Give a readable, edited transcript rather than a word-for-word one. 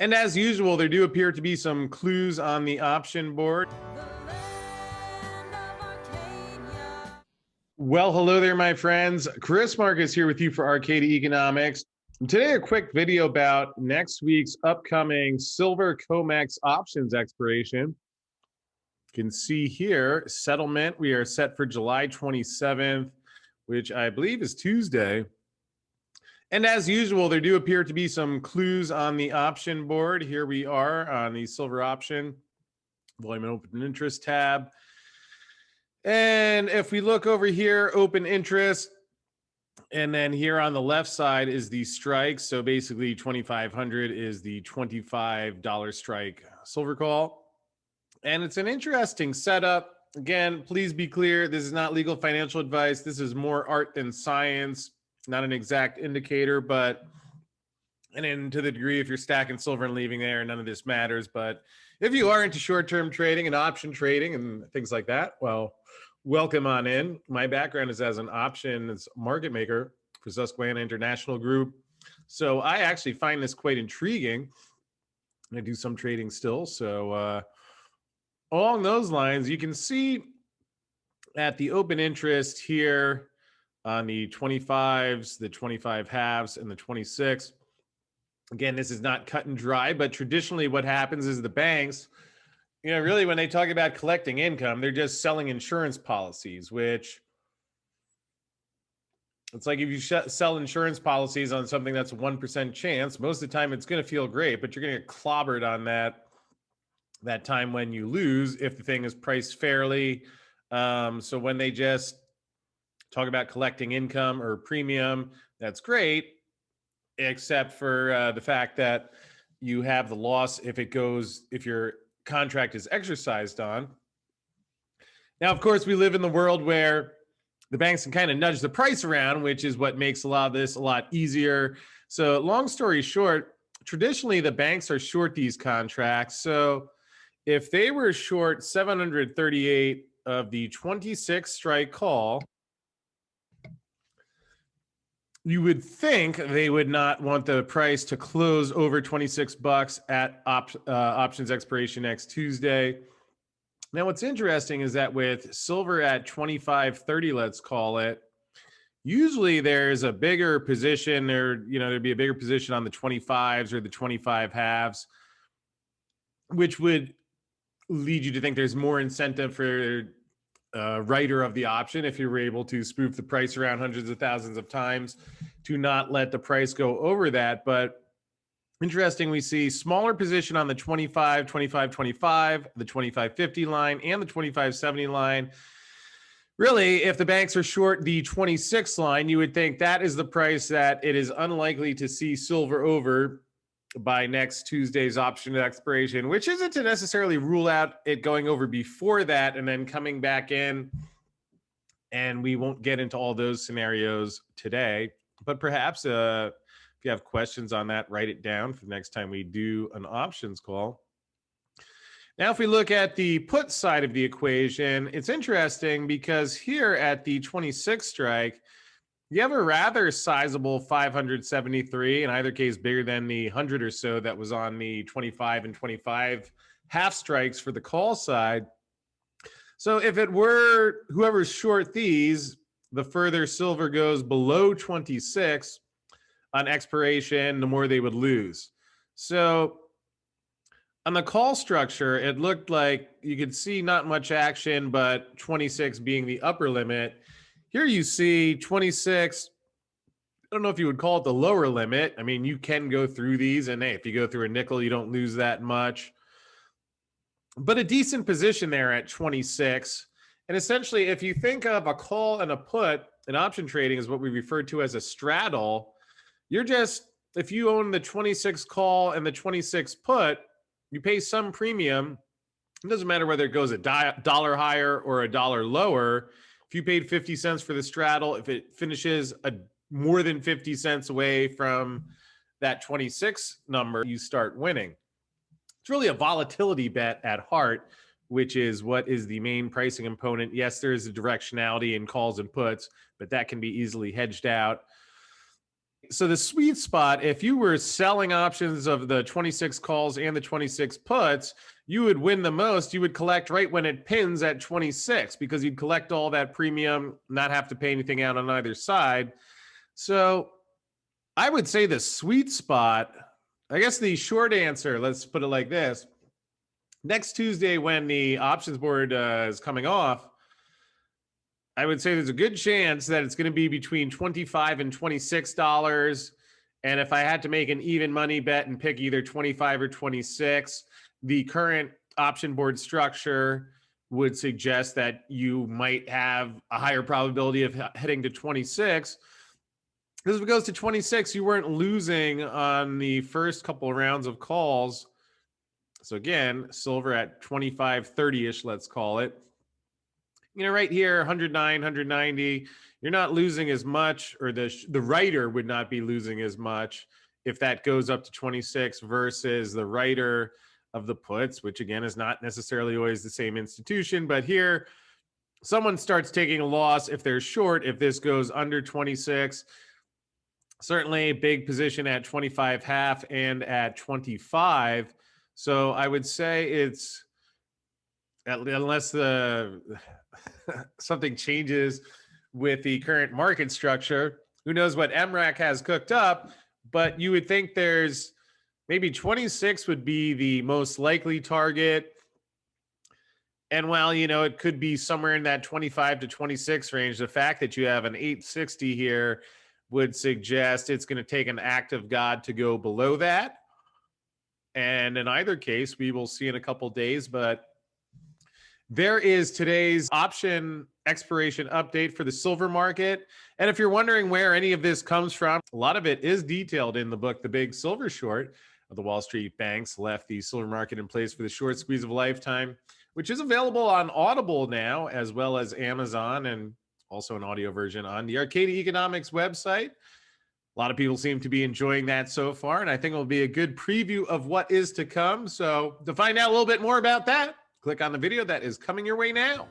And as usual, there do appear to be some clues on the option board. Well, hello there, my friends. Chris Marcus here with you for Arcadia Economics. Today, a quick video about next week's upcoming silver COMEX options expiration. You can see here, settlement, we are set for July 27th, which I believe is Tuesday. And as usual, there do appear to be some clues on the option board. Here we are on the silver option, volume and open interest tab. And if we look over here, open interest, and then here on the left side is the strike. So basically 2,500 is the $25 strike silver call. And it's an interesting setup. Again, please be clear, this is not legal financial advice. This is more art than science, not an exact indicator, but and then to the degree if you're stacking silver and leaving there, none of this matters. But if you are into short-term trading and option trading and things like that, well, welcome on in. My background is as an options market maker for Susquehanna International Group. So I actually find this quite intriguing. I do some trading still. So along those lines, you can see at the open interest here on the 25s, the 25 halves, and the 26. Again, this is not cut and dry, but traditionally what happens is the banks, really when they talk about collecting income, they're just selling insurance policies, which it's like if you sell insurance policies on something that's a 1% chance, most of the time it's going to feel great, but you're going to get clobbered on that time when you lose if the thing is priced fairly. So when they just talk about collecting income or premium, that's great, except for the fact that you have the loss if your contract is exercised on. Now, of course, we live in the world where the banks can kind of nudge the price around, which is what makes a lot of this a lot easier. So long story short, traditionally the banks are short these contracts. So if they were short 738 of the 26 strike call, you would think they would not want the price to close over 26 bucks at options expiration next Tuesday. Now, what's interesting is that with silver at 25.30, let's call it, usually there's a bigger position there'd be a bigger position on the 25s or the 25 halves, which would lead you to think there's more incentive for writer of the option, if you were able to spoof the price around hundreds of thousands of times, to not let the price go over that. But interesting, we see smaller position on the 25, 25, 25, the 25.50 line, and the 25.70 line. Really, if the banks are short the 26 line, you would think that is the price that it is unlikely to see silver over by next Tuesday's option expiration, which isn't to necessarily rule out it going over before that and then coming back in. And we won't get into all those scenarios today, but perhaps if you have questions on that, write it down for the next time we do an options call. Now, if we look at the put side of the equation, it's interesting because here at the 26 strike, you have a rather sizable 573, in either case bigger than the 100 or so that was on the 25 and 25 half strikes for the call side. So if it were whoever's short these, the further silver goes below 26 on expiration, the more they would lose. So on the call structure, it looked like you could see not much action, but 26 being the upper limit. Here you see 26. I don't know if you would call it the lower limit. I mean, you can go through these, and hey, if you go through a nickel, you don't lose that much. But a decent position there at 26. And essentially, if you think of a call and a put, an option trading is what we refer to as a straddle. If you own the 26 call and the 26 put, you pay some premium. It doesn't matter whether it goes a dollar higher or a dollar lower. If you paid 50 cents for the straddle, if it finishes more than 50 cents away from that 26 number, you start winning. It's really a volatility bet at heart, which is what is the main pricing component. Yes, there is a directionality in calls and puts, but that can be easily hedged out. So the sweet spot, if you were selling options of the 26 calls and the 26 puts, you would win the most. You would collect right when it pins at 26 because you'd collect all that premium, not have to pay anything out on either side. So I would say the sweet spot, I guess the short answer, let's put it like this. Next Tuesday, when the options board is coming off, I would say there's a good chance that it's going to be between $25 and $26. And if I had to make an even money bet and pick either 25 or 26, the current option board structure would suggest that you might have a higher probability of heading to 26. Because if it goes to 26, you weren't losing on the first couple of rounds of calls. So again, silver at 25, 30-ish, let's call it. Right here, 109, 190, you're not losing as much, or the writer would not be losing as much if that goes up to 26 versus the writer of the puts, which again is not necessarily always the same institution. But here, someone starts taking a loss if they're short, if this goes under 26. Certainly a big position at 25 half and at 25. So I would say it's, unless something changes with the current market structure, who knows what MRAC has cooked up, but you would think there's maybe 26 would be the most likely target. And while, it could be somewhere in that 25 to 26 range, the fact that you have an 860 here would suggest it's going to take an act of God to go below that. And in either case, we will see in a couple days, but there is today's option expiration update for the silver market. And if you're wondering where any of this comes from, a lot of it is detailed in the book, The Big Silver Short. The Wall Street Banks left the silver market in place for the short squeeze of a lifetime, which is available on Audible now, as well as Amazon, and also an audio version on the Arcadia Economics website. A lot of people seem to be enjoying that so far, and I think it'll be a good preview of what is to come. So to find out a little bit more about that, click on the video that is coming your way now.